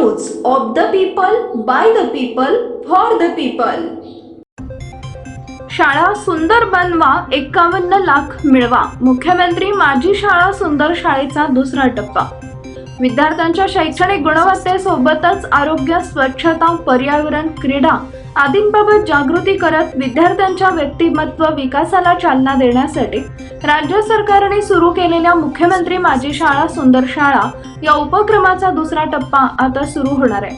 News of the people, by the people, for the people. शाळा सुंदर बनवा, 51 लाख मिळवा। मुख्यमंत्री माझी शाळा सुंदर शाळेचा दुसरा टप्पा। विद्यार्थ्यांच्या शैक्षणिक गुणवत्तेसोबतच आरोग्य, स्वच्छता, पर्यावरण, क्रीडा आदींबाबत जागृती करत विद्यार्थ्यांच्या व्यक्तिमत्व विकासाला चालना देण्यासाठी राज्य सरकारने सुरू केलेल्या मुख्यमंत्री माझी शाळा सुंदर शाळा या उपक्रमाचा दुसरा टप्पा आता सुरू होणार आहे।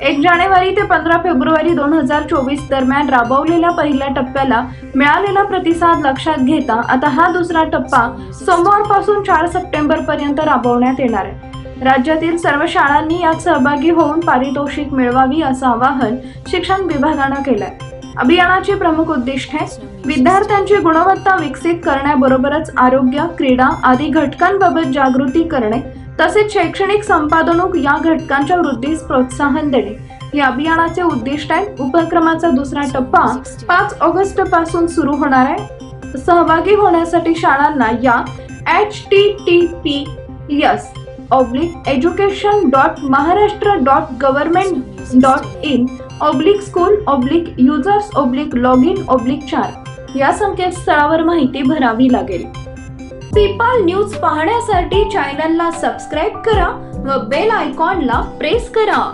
1 जानेवारी ते 15 फेब्रुवारी 2024 दरम्यान राबवलेल्या पहिल्या टप्प्याला मिळालेला प्रतिसाद लक्षात घेता आता हा दुसरा टप्पा सोमवारपासून 4 सप्टेंबर पर्यंत राबवण्यात येणार आहे। राज्यातील सर्व शाळांनी यात सहभागी होऊन पारितोषिक मिळवावी असं आवाहन शिक्षण विभागानं केलंय। अभियानाची प्रमुख उद्दिष्टे विद्यार्थ्यांची गुणवत्ता विकसित करण्याबरोबरच आरोग्य, क्रीडा आदी घटकांबाबत जागृती करणे तसेच शैक्षणिक संपादनूक या घटकांच्या वृद्धीस प्रोत्साहन देणे हे अभियानाचे उद्दिष्ट आहे। उपक्रमाचा दुसरा टप्पा 5 ऑगस्ट पासून सुरू होणार आहे। सहभागी होण्यासाठी शाळांना या https://education.maharashtra.government.in/school/users/login/4 या संकेतस्थळावर माहिती भरावी लागेल। पीपल न्यूज पाहण्यासाठी चॅनलला सबस्क्राईब करा व बेल आयकॉनला प्रेस करा।